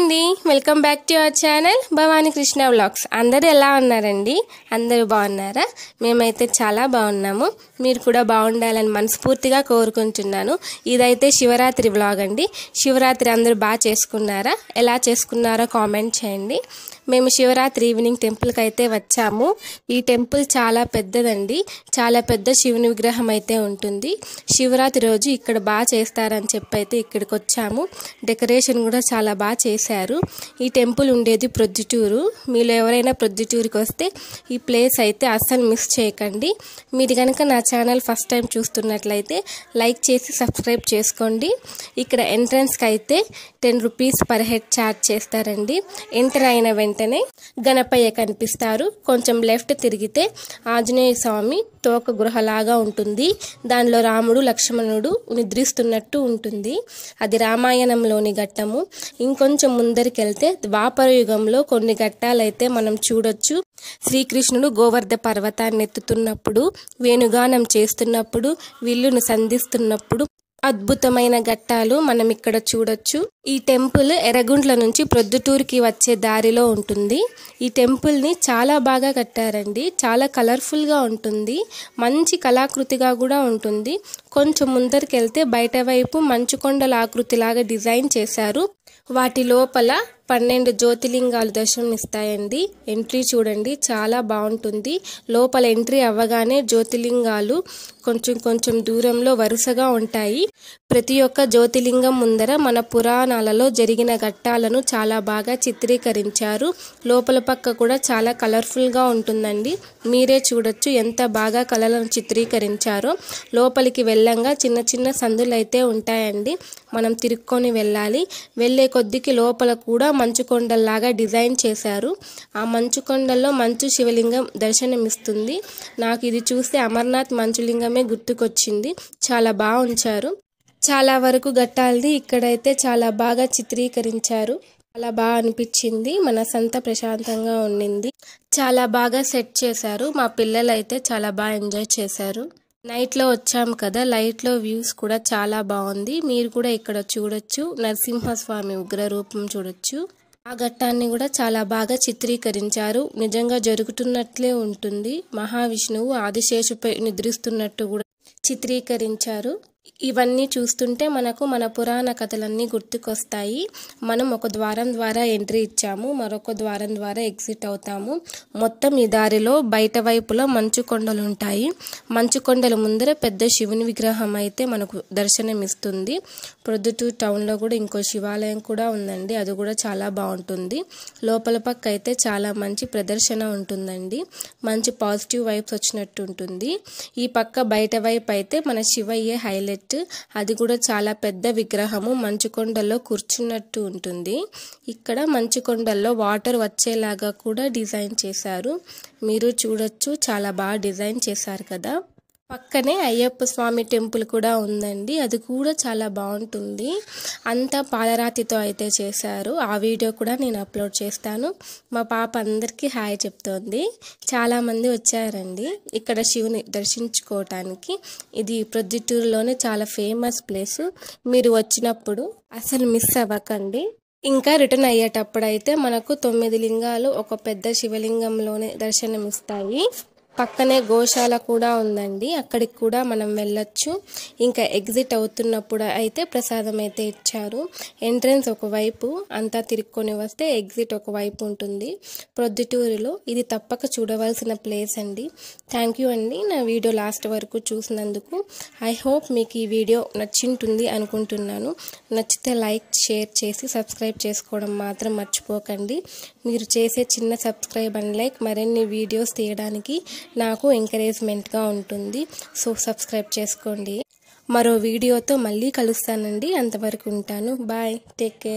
అండి, welcome back to our channel Bhavani Krishna vlogs. అందరూ ఎలా ఉన్నారండి? అందరూ బాగున్నారా? మేమైతే చాలా బాగున్నాము. మీరు కూడా బాగుండాలని మనస్ఫూర్తిగా కోరుకుంటున్నాను. ఇదైతే శివరాత్రి వ్లాగ్ అండి. శివరాత్రి అందరూ బాగా చేసుకున్నారా? ఎలా చేసుకున్నారో కామెంట్ చేయండి. మేము శివరాత్రి ఈవినింగ్ టెంపుల్కి అయితే వచ్చాము. ఈ టెంపుల్ చాలా పెద్దదండి. చాలా పెద్ద శివుని విగ్రహం అయితే ఉంటుంది. శివరాత్రి రోజు ఇక్కడ బాగా చేస్తారని చెప్పి అయితే ఇక్కడికి వచ్చాము. డెకరేషన్ కూడా చాలా బాగా చేశారు. ఈ టెంపుల్ ఉండేది ప్రొద్దుటూరు. మీరు ఎవరైనా ప్రొద్దుటూరుకి వస్తే ఈ ప్లేస్ అయితే అస్సలు మిస్ చేయకండి. మీరు కనుక నా ఛానల్ ఫస్ట్ టైం చూస్తున్నట్లయితే లైక్ చేసి సబ్స్క్రైబ్ చేసుకోండి. ఇక్కడ ఎంట్రన్స్కి అయితే 10 రూపీస్ పర్ హెడ్ ఛార్జ్ చేస్తారండి. ఎంటర్ అయిన వెంటనే గణపయ్య కనిపిస్తారు. కొంచెం లెఫ్ట్ తిరిగితే ఆంజనేయ స్వామి తోక గృహలాగా ఉంటుంది. దానిలో రాముడు లక్ష్మణుడు నిద్రిస్తున్నట్టు ఉంటుంది. అది రామాయణంలోని ఘట్టము. ఇంకొంచెం ముందరికి వెళ్తే ద్వాపర యుగంలో కొన్ని ఘట్టాలైతే మనం చూడొచ్చు. శ్రీకృష్ణుడు గోవర్ధ పర్వతాన్ని ఎత్తుతున్నప్పుడు, వేణుగానం చేస్తున్నప్పుడు, విల్లును సంధిస్తున్నప్పుడు అద్భుతమైన ఘట్టాలు మనం ఇక్కడ చూడొచ్చు. ఈ టెంపుల్ ఎర్రగుంట్ల నుంచి ప్రొద్దుటూరుకి వచ్చే దారిలో ఉంటుంది. ఈ టెంపుల్ని చాలా బాగా కట్టారండి. చాలా కలర్ఫుల్గా ఉంటుంది. మంచి కళాకృతిగా కూడా ఉంటుంది. కొంచెం ముందరికి వెళ్తే బయట వైపు మంచుకొండల ఆకృతిలాగా డిజైన్ చేశారు. వాటి లోపల 12 జ్యోతిలింగాలు దర్శనమిస్తాయండి. ఎంట్రీ చూడండి, చాలా బాగుంటుంది. లోపల ఎంట్రీ అవ్వగానే జ్యోతిలింగాలు కొంచెం దూరంలో వరుసగా ఉంటాయి. ప్రతి ఒక్క జ్యోతిలింగం ముందర మన పురాణాలలో జరిగిన ఘట్టాలను చాలా బాగా చిత్రీకరించారు. లోపల పక్క కూడా చాలా కలర్ఫుల్గా ఉంటుందండి. మీరే చూడొచ్చు ఎంత బాగా కళలను చిత్రీకరించారో. లోపలికి వెళ్ళంగా చిన్న చిన్న సందులు అయితే ఉంటాయండి. మనం తిరుక్కొని వెళ్ళాలి. వెళ్ళే కొద్దికి లోపల కూడా మంచు కొండల్లాగా డిజైన్ చేశారు. ఆ మంచు కొండల్లో మంచు శివలింగం దర్శనమిస్తుంది. నాకు ఇది చూస్తే అమర్నాథ్ మంచులింగమే గుర్తుకొచ్చింది. చాలా బాగా ఉంచారు. చాలా వరకు ఘట్టాలని ఇక్కడైతే చాలా బాగా చిత్రీకరించారు. చాలా బాగా అనిపించింది. మనసంతా ప్రశాంతంగా ఉండింది. చాలా బాగా సెట్ చేశారు. మా పిల్లలు అయితే చాలా బాగా ఎంజాయ్ చేశారు. నైట్లో వచ్చాము కదా, లైట్లో వ్యూస్ కూడా చాలా బాగుంది. మీరు కూడా ఇక్కడ చూడొచ్చు. నరసింహస్వామి ఉగ్ర రూపం చూడొచ్చు. ఆ ఘట్టాన్ని కూడా చాలా బాగా చిత్రీకరించారు. నిజంగా జరుగుతున్నట్లే ఉంటుంది. మహావిష్ణువు ఆదిశేషుపై నిద్రిస్తున్నట్టు కూడా చిత్రీకరించారు. ఇవన్నీ చూస్తుంటే మనకు మన పురాణ కథలన్నీ గుర్తుకొస్తాయి. మనం ఒక ద్వారం ద్వారా ఎంట్రీ ఇచ్చాము, మరొక ద్వారం ద్వారా ఎగ్జిట్ అవుతాము. మొత్తం ఈ దారిలో బయట వైపులో మంచు కొండలు ఉంటాయి. మంచు కొండల ముందర పెద్ద శివుని విగ్రహం అయితే మనకు దర్శనమిస్తుంది. ప్రొద్దుటూరు టౌన్లో కూడా ఇంకో శివాలయం కూడా ఉందండి. అది కూడా చాలా బాగుంటుంది. లోపల పక్క అయితే చాలా మంచి ప్రదర్శన ఉంటుందండి. మంచి పాజిటివ్ వైబ్స్ వచ్చినట్టు ఉంటుంది. ఈ పక్క బయట వైపు అయితే మన శివయ్య హైలైట్. అది కూడా చాలా పెద్ద విగ్రహము. మంచుకొండల్లో కూర్చున్నట్టు ఉంటుంది. ఇక్కడ మంచుకొండల్లో వాటర్ వచ్చేలాగా కూడా డిజైన్ చేశారు. మీరు చూడొచ్చు, చాలా బాగా డిజైన్ చేశారు కదా. పక్కనే అయ్యప్ప స్వామి టెంపుల్ కూడా ఉందండి. అది కూడా చాలా బాగుంటుంది. అంతా పాలరాతితో అయితే చేశారు. ఆ వీడియో కూడా నేను అప్లోడ్ చేస్తాను. మా పాప అందరికీ హాయ్ చెప్తోంది. చాలామంది వచ్చారండి ఇక్కడ శివుని దర్శించుకోవటానికి. ఇది ప్రొద్దుటూరులోనే చాలా ఫేమస్ ప్లేస్. మీరు వచ్చినప్పుడు అసలు మిస్ అవ్వకండి. ఇంకా రిటర్న్ అయ్యేటప్పుడు అయితే మనకు 9 లింగాలు ఒక పెద్ద శివలింగంలోనే దర్శనమిస్తాయి. పక్కనే గోశాల కూడా ఉందండి. అక్కడికి కూడా మనం వెళ్ళొచ్చు. ఇంకా ఎగ్జిట్ అవుతున్నప్పుడు అయితే ప్రసాదం అయితే ఇచ్చారు. ఎంట్రన్స్ ఒకవైపు అంతా తిరుక్కొని వస్తే ఎగ్జిట్ ఒకవైపు ఉంటుంది. ప్రొద్దుటూరులో ఇది తప్పక చూడవలసిన ప్లేస్ అండి. థ్యాంక్ యూ అండి నా వీడియో లాస్ట్ వరకు చూసినందుకు. ఐ హోప్ మీకు ఈ వీడియో నచ్చింటుంది అనుకుంటున్నాను. నచ్చితే లైక్, షేర్ చేసి సబ్స్క్రైబ్ చేసుకోవడం మాత్రం మర్చిపోకండి. మీరు చేసే చిన్న సబ్స్క్రైబ్ అండ్ లైక్ మరిన్ని వీడియోస్ తీయడానికి నాకు ఎంకరేజ్మెంట్గా ఉంటుంది. సో సబ్స్క్రైబ్ చేసుకోండి. మరో వీడియోతో మళ్ళీ కలుస్తానండి. అంతవరకు ఉంటాను. Bye, take care.